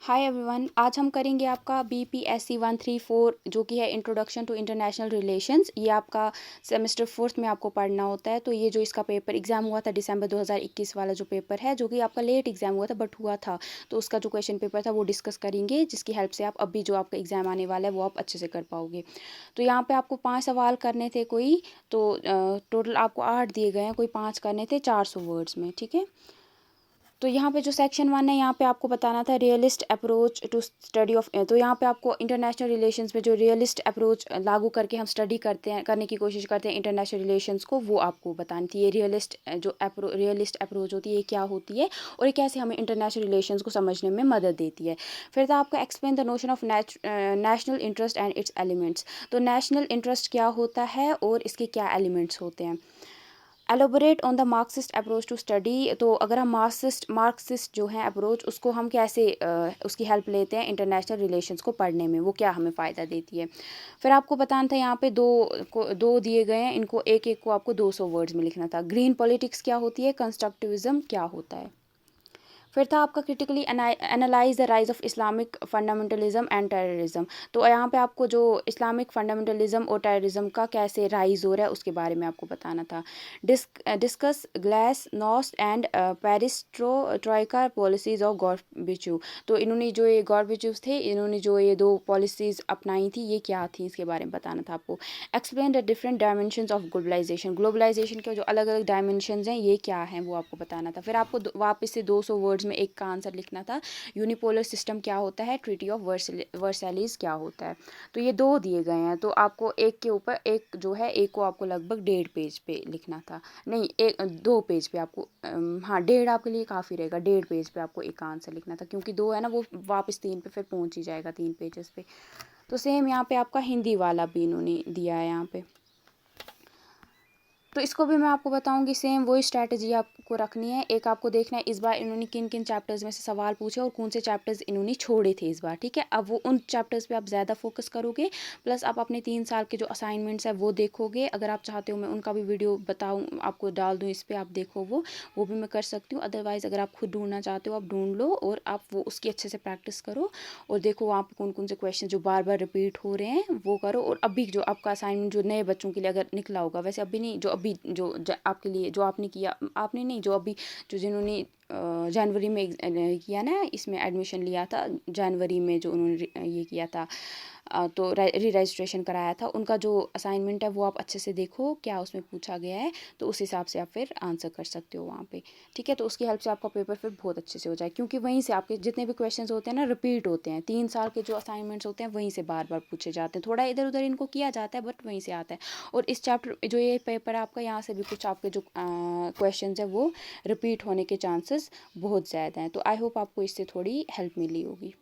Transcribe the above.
Hi everyone, आज हम करेंगे आपका BPSC 134 जो कि है इंट्रोडक्शन टू इंटरनेशनल रिलेशंस। ये आपका सेमेस्टर फोर्थ में आपको पढ़ना होता है। तो ये जो इसका पेपर एग्ज़ाम हुआ था दिसंबर 2021 वाला जो पेपर है, जो कि आपका लेट एग्ज़ाम हुआ था बट हुआ था, तो उसका जो क्वेश्चन पेपर था वो डिस्कस करेंगे, जिसकी हेल्प से आप अभी जो आपका एग्ज़ाम आने वाला है वो आप अच्छे से कर पाओगे। तो यहाँ पे आपको 5 सवाल करने थे कोई, तो टोटल आपको 8 दिए गए हैं, कोई 5 करने थे 400 वर्ड्स में, ठीक है। तो यहाँ पे जो सेक्शन 1 है, यहाँ पे आपको बताना था realist approach to study of. तो यहाँ पे आपको इंटरनेशनल रिलेशंस में जो रियलिस्ट अप्रोच लागू करके हम स्टडी करने की कोशिश करते हैं इंटरनेशनल रिलेशंस को, वो आपको बतानी थी। ये रियलिस्ट अप्रोच होती है, ये क्या होती है और ये कैसे हमें इंटरनेशनल रिलेशंस को समझने में मदद देती है। फिर था आपका explain the notion of national interest and its elements. तो नेशनल इंटरेस्ट क्या होता है और इसके क्या एलिमेंट्स होते हैं। Elaborate on the Marxist approach to study. तो अगर हम मार्क्सिस्ट जो है अप्रोच, उसको हम कैसे उसकी हेल्प लेते हैं इंटरनेशनल रिलेशंस को पढ़ने में, वो क्या हमें फ़ायदा देती है। फिर आपको बताना था, यहाँ पे दो दिए गए हैं, इनको एक एक को आपको 200 वर्ड्स में लिखना था। ग्रीन पॉलिटिक्स क्या होती है, कंस्ट्रक्टिविज्म क्या होता है। फिर था आपका critically analyse the rise of Islamic fundamentalism and terrorism. तो यहाँ पे आपको जो इस्लामिक फंडामेंटलिज्म और टेररिज्म का कैसे राइज हो रहा है उसके बारे में आपको बताना था। Discuss glasnost and perestroika policies of Gorbachev. तो इन्होंने जो ये गॉर्बेचोव थे, इन्होंने जो ये दो पॉलिसीज़ अपनाई थी, ये क्या थी, इसके बारे में बताना था आपको। Explain the different dimensions of globalisation के जो अलग अलग डायमेंशंस हैं ये क्या हैं, वो आपको बताना था। फिर आपको वापस से 200 वर्ड्स में एक का आंसर लिखना था। यूनिपोलर सिस्टम क्या होता है, ट्रीटी ऑफ वर्सैलिस क्या होता है। तो ये दो दिए गए हैं, तो आपको एक के ऊपर एक जो है, एक को आपको लगभग 1.5 पेज पे लिखना था। नहीं, 2 पेज पे आपको, हाँ 1.5 आपके लिए काफ़ी रहेगा। 1.5 पेज पे आपको एक आंसर लिखना था, क्योंकि 2 है ना, वो वापस 3 पे फिर पहुंच ही जाएगा, 3 पेजेस पे। तो सेम यहाँ पे आपका हिंदी वाला भी इन्होंने दिया है यहाँ पे। तो इसको भी मैं आपको बताऊंगी, सेम वही स्ट्रैटेजी आपको रखनी है। एक आपको देखना है इस बार इन्होंने किन किन चैप्टर्स में से सवाल पूछे और कौन से चैप्टर्स इन्होंने छोड़े थे इस बार, ठीक है। अब वो उन चैप्टर्स पे आप ज़्यादा फोकस करोगे, प्लस आप अपने 3 साल के जो असाइनमेंट्स है वो देखोगे। अगर आप चाहते हो मैं उनका भी वीडियो बताऊँ, आपको डाल दूँ इस पर, आप देखो वो भी मैं कर सकती हूँ। अदरवाइज़ अगर आप खुद ढूंढना चाहते हो आप ढूंढ लो, और आप वो उसकी अच्छे से प्रैक्टिस करो और देखो वहाँ पे कौन कौन से क्वेश्चन जो बार बार रिपीट हो रहे हैं वो करो। और अभी जो आपका असाइनमेंट जो नए बच्चों के लिए अगर निकला होगा, वैसे अभी नहीं, जो अभी आपके लिए जो आपने किया, आपने नहीं, जो अभी जो जिन्होंने जनवरी में किया ना, इसमें एडमिशन लिया था जनवरी में, जो उन्होंने ये किया था, तो री रजिस्ट्रेशन कराया था, उनका जो असाइनमेंट है वो आप अच्छे से देखो क्या उसमें पूछा गया है, तो उस हिसाब से आप फिर आंसर कर सकते हो वहाँ पे, ठीक है। तो उसकी हेल्प से आपका पेपर फिर बहुत अच्छे से हो जाए, क्योंकि वहीं से आपके जितने भी क्वेश्चंस होते हैं ना रिपीट होते हैं। 3 साल के जो असाइनमेंट्स होते हैं वहीं से बार बार पूछे जाते हैं, थोड़ा इधर उधर इनको किया जाता है बट वहीं से आता है। और इस चैप्टर जो ये पेपर है आपका, यहाँ से भी कुछ आपके जो क्वेश्चन है वो रिपीट होने के चांसेस बहुत ज़्यादा हैं। तो आई होप आपको इससे थोड़ी हेल्प मिली होगी।